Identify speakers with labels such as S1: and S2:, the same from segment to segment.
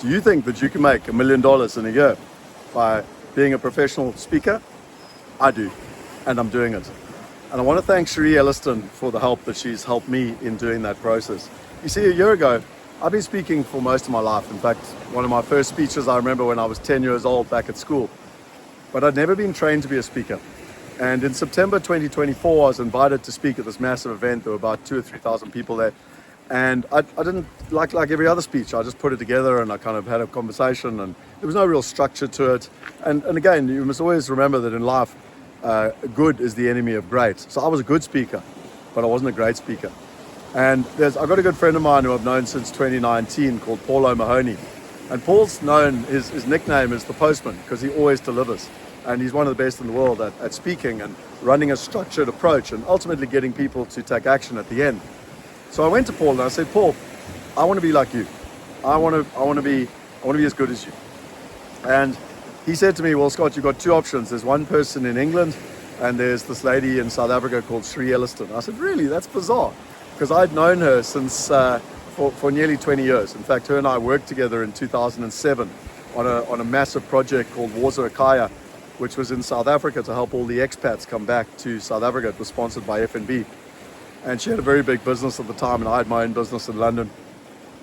S1: Do you think that you can make $1 million in a year by being a professional speaker? I do, and I'm doing it. And I want to thank Cherie for the help that she's helped me in doing that process. You see, a year ago, I've been speaking for most of my life. In fact, one of my first speeches I remember when I was 10 years old back at school. But I'd never been trained to be a speaker. And in September 2024, I was invited to speak at this massive event. There were about 2,000 or 3,000 people there. And I didn't, like every other speech, I just put it together and I kind of had a conversation, and there was no real structure to it. And again, you must always remember that in life, good is the enemy of great. So I was a good speaker, but I wasn't a great speaker. And I've got a good friend of mine who I've known since 2019 called Paul O'Mahony. And Paul's known, his nickname is the Postman, because he always delivers. And he's one of the best in the world at speaking and running a structured approach and ultimately getting people to take action at the end. So I went to Paul and I said, Paul, I want to be like you. I want to be as good as you. And he said to me, well, Scott, you've got two options. There's one person in England and there's this lady in South Africa called Cherie. I said, really? That's bizarre. Because I'd known her since for nearly 20 years. In fact, her and I worked together in 2007 on a massive project called Waza Akaya, which was in South Africa to help all the expats come back to South Africa. It was sponsored by FNB. And she had a very big business at the time, and I had my own business in London.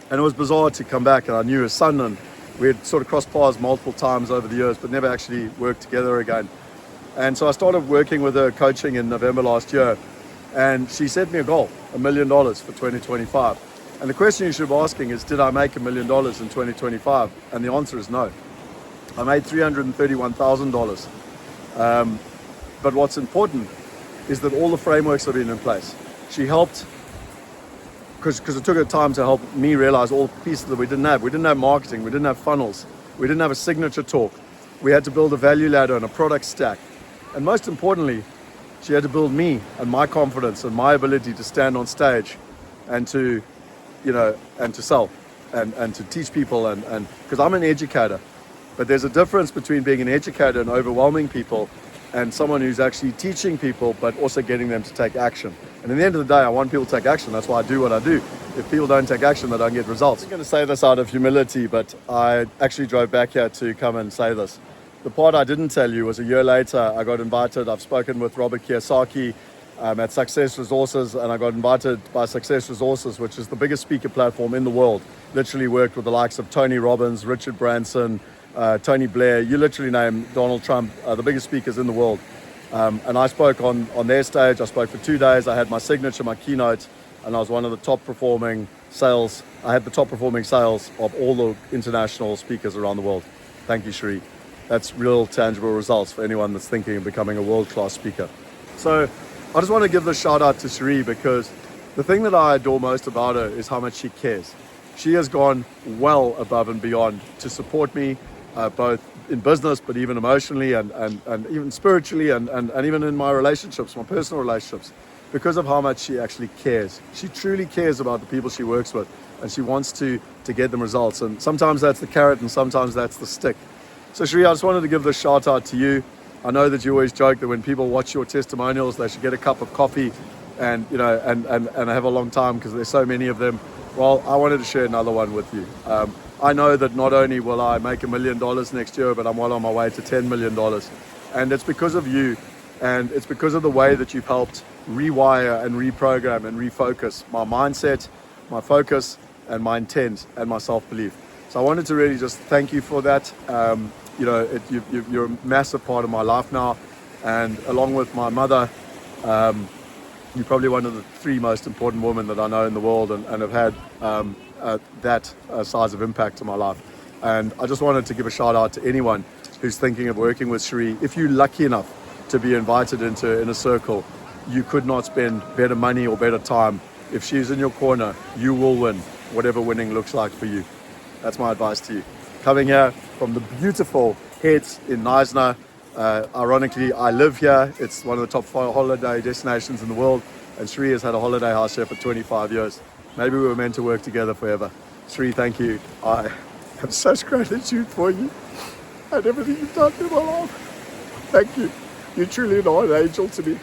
S1: And it was bizarre to come back, and I knew her son, and we had sort of crossed paths multiple times over the years, but never actually worked together again. And so I started working with her, coaching in November last year, and she set me a goal, $1 million for 2025. And the question you should be asking is, did I make $1 million in 2025? And the answer is no. I made $331,000. But what's important is that all the frameworks have been in place. She helped, because it took her time to help me realize all the pieces that we didn't have. We didn't have marketing, we didn't have funnels, we didn't have a signature talk. We had to build a value ladder and a product stack. And most importantly, she had to build me and my confidence and my ability to stand on stage and to, and to sell and to teach people, and because I'm an educator. But there's a difference between being an educator and overwhelming people and someone who's actually teaching people, but also getting them to take action. And at the end of the day, I want people to take action. That's why I do what I do. If people don't take action, they don't get results. I'm going to say this out of humility, but I actually drove back here to come and say this. The part I didn't tell you was a year later, I got invited. I've spoken with Robert Kiyosaki at Success Resources, and I got invited by Success Resources, which is the biggest speaker platform in the world. Literally worked with the likes of Tony Robbins, Richard Branson, Tony Blair, you literally name Donald Trump, the biggest speakers in the world. And I spoke on their stage. I spoke for 2 days. I had my signature, my keynote, and I was one of the top performing sales. I had the top performing sales of all the international speakers around the world. Thank you, Cherie. That's real tangible results for anyone that's thinking of becoming a world-class speaker. So I just want to give this shout out to Cherie, because the thing that I adore most about her is how much she cares. She has gone well above and beyond to support me, both in business, but even emotionally and even spiritually and even in my relationships, my personal relationships, because of how much she actually cares. She truly cares about the people she works with, and she wants to get them results. And sometimes that's the carrot and sometimes that's the stick. So Cherie, I just wanted to give this shout out to you. I know that you always joke that when people watch your testimonials, they should get a cup of coffee and have a long time because there's so many of them. Well, I wanted to share another one with you. I know that not only will I make $1 million next year, but I'm well on my way to $10 million. And it's because of you, and it's because of the way that you've helped rewire and reprogram and refocus my mindset, my focus, and my intent, and my self-belief. So I wanted to really just thank you for that. You're a massive part of my life now, and along with my mother, you're probably one of the 3 most important women that I know in the world, and have had that size of impact in my life. And I just wanted to give a shout out to anyone who's thinking of working with Cherie. If you're lucky enough to be invited into a circle, you could not spend better money or better time. If she's in your corner, you will win, whatever winning looks like for you. That's my advice to you. Coming here from the beautiful Heads in Knysna. Ironically, I live here. It's one of the top 5 holiday destinations in the world. And Cherie has had a holiday house here for 25 years. Maybe we were meant to work together forever. Cherie, thank you. I have such gratitude for you and everything you've done in my life. Thank you. You truly are an angel to me.